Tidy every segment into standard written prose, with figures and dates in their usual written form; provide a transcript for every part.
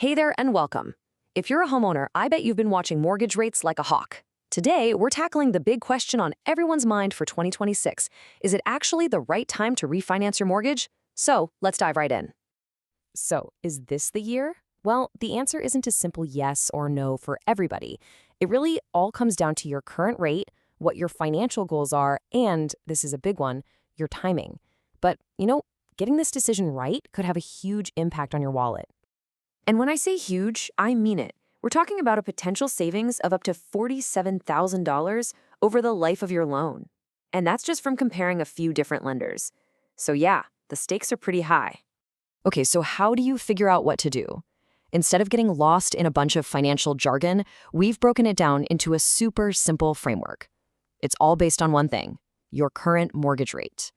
Hey there and welcome. If you're a homeowner, I bet you've been watching mortgage rates like a hawk. Today, we're tackling the big question on everyone's mind for 2026. Is it actually the right time to refinance your mortgage? So, let's dive right in. So, is this the year? Well, the answer isn't a simple yes or no for everybody. It really all comes down to your current rate, what your financial goals are, and, this is a big one, your timing. But, getting this decision right could have a huge impact on your wallet. And when I say huge, I mean it. We're talking about a potential savings of up to $47,000 over the life of your loan. And that's just from comparing a few different lenders. So yeah, the stakes are pretty high. Okay, so how do you figure out what to do? Instead of getting lost in a bunch of financial jargon, we've broken it down into a super simple framework. It's all based on one thing: your current mortgage rate.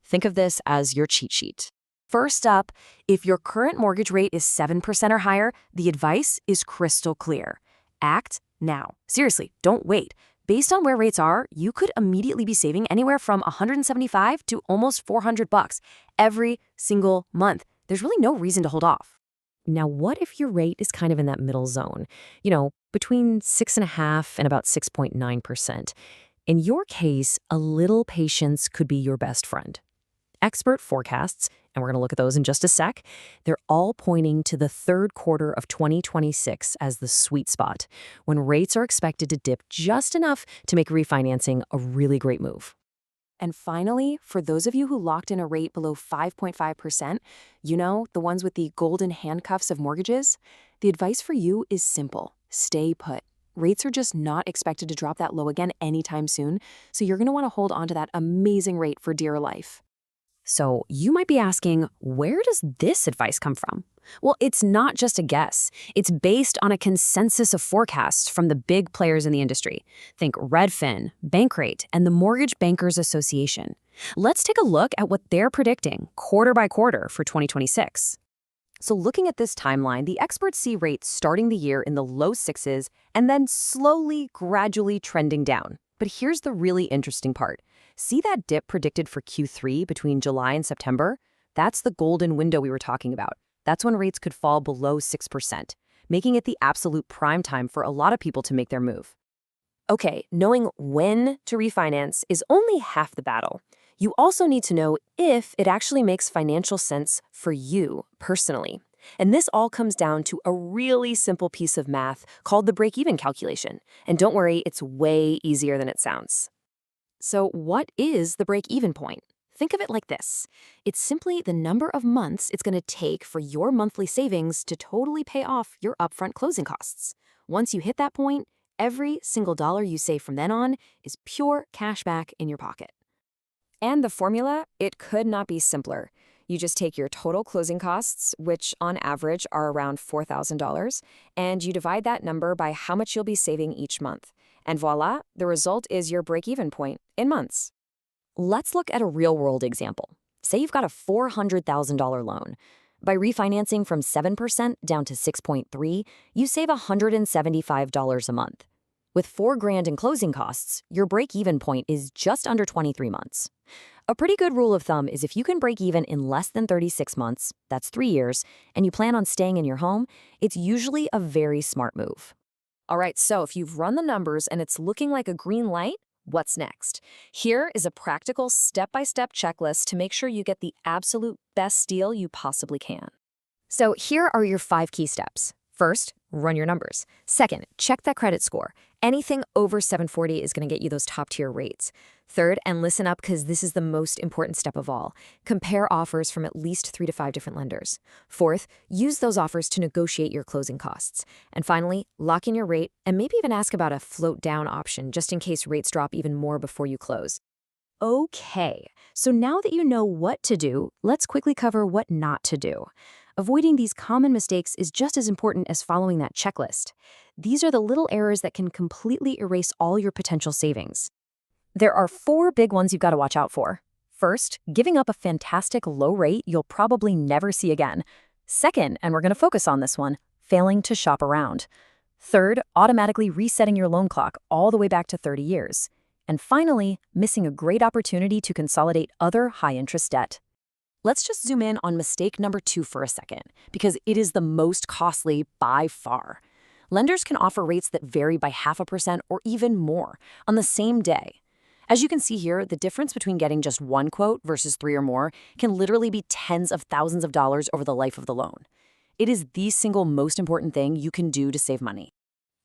Think of this as your cheat sheet. First up, if your current mortgage rate is 7% or higher, the advice is crystal clear. Act now. Seriously, don't wait. Based on where rates are, you could immediately be saving anywhere from $175 to almost $400 every single month. There's really no reason to hold off. Now, what if your rate is kind of in that middle zone? Between 6.5% and about 6.9%. In your case, a little patience could be your best friend. Expert forecasts, and we're going to look at those in just a sec, they're all pointing to the third quarter of 2026 as the sweet spot, when rates are expected to dip just enough to make refinancing a really great move. And finally, for those of you who locked in a rate below 5.5%, the ones with the golden handcuffs of mortgages, the advice for you is simple: stay put. Rates are just not expected to drop that low again anytime soon, so you're going to want to hold on to that amazing rate for dear life. So you might be asking, where does this advice come from? Well, it's not just a guess. It's based on a consensus of forecasts from the big players in the industry. Think Redfin, Bankrate, and the Mortgage Bankers Association. Let's take a look at what they're predicting quarter by quarter for 2026. So looking at this timeline, the experts see rates starting the year in the low sixes and then slowly, gradually trending down. But here's the really interesting part. See that dip predicted for Q3 between July and September? That's the golden window we were talking about. That's when rates could fall below 6%, making it the absolute prime time for a lot of people to make their move. Okay, knowing when to refinance is only half the battle. You also need to know if it actually makes financial sense for you personally. And this all comes down to a really simple piece of math called the break-even calculation. And don't worry, it's way easier than it sounds. So what is the break-even point? Think of it like this. It's simply the number of months it's going to take for your monthly savings to totally pay off your upfront closing costs. Once you hit that point, every single dollar you save from then on is pure cash back in your pocket. And the formula, it could not be simpler. You just take your total closing costs, which on average are around $4,000, and you divide that number by how much you'll be saving each month. And voila, the result is your break-even point in months. Let's look at a real-world example. Say you've got a $400,000 loan. By refinancing from 7% down to 6.3%, you save $175 a month. With $4,000 in closing costs, your break-even point is just under 23 months. A pretty good rule of thumb is if you can break even in less than 36 months, that's 3 years, and you plan on staying in your home, it's usually a very smart move. All right, so if you've run the numbers and it's looking like a green light, what's next? Here is a practical step-by-step checklist to make sure you get the absolute best deal you possibly can. So here are your 5 key steps. First, run your numbers. Second, check that credit score. Anything over 740 is going to get you those top-tier rates. Third, and listen up because this is the most important step of all, compare offers from at least 3 to 5 different lenders. Fourth, use those offers to negotiate your closing costs. And finally, lock in your rate and maybe even ask about a float-down option just in case rates drop even more before you close. Okay, so now that you know what to do, let's quickly cover what not to do. Avoiding these common mistakes is just as important as following that checklist. These are the little errors that can completely erase all your potential savings. There are 4 big ones you've got to watch out for. First, giving up a fantastic low rate you'll probably never see again. Second, and we're going to focus on this one, failing to shop around. Third, automatically resetting your loan clock all the way back to 30 years. And finally, missing a great opportunity to consolidate other high-interest debt. Let's just zoom in on mistake number 2 for a second, because it is the most costly by far. Lenders can offer rates that vary by 0.5% or even more on the same day. As you can see here, the difference between getting just one quote versus 3 or more can literally be tens of thousands of dollars over the life of the loan. It is the single most important thing you can do to save money.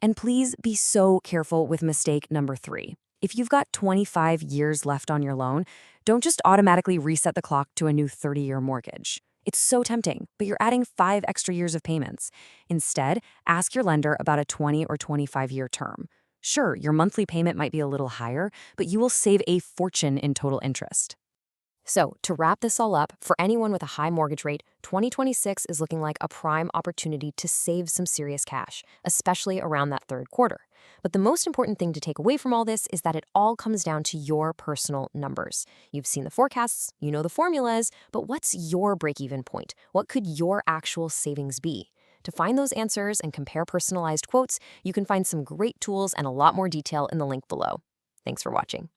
And please be so careful with mistake number 3. If you've got 25 years left on your loan, don't just automatically reset the clock to a new 30-year mortgage. It's so tempting, but you're adding 5 extra years of payments. Instead, ask your lender about a 20 or 25-year term. Sure, your monthly payment might be a little higher, but you will save a fortune in total interest. So, to wrap this all up, for anyone with a high mortgage rate, 2026 is looking like a prime opportunity to save some serious cash, especially around that third quarter. But the most important thing to take away from all this is that it all comes down to your personal numbers. You've seen the forecasts, you know the formulas, but what's your break-even point? What could your actual savings be? To find those answers and compare personalized quotes, you can find some great tools and a lot more detail in the link below. Thanks for watching.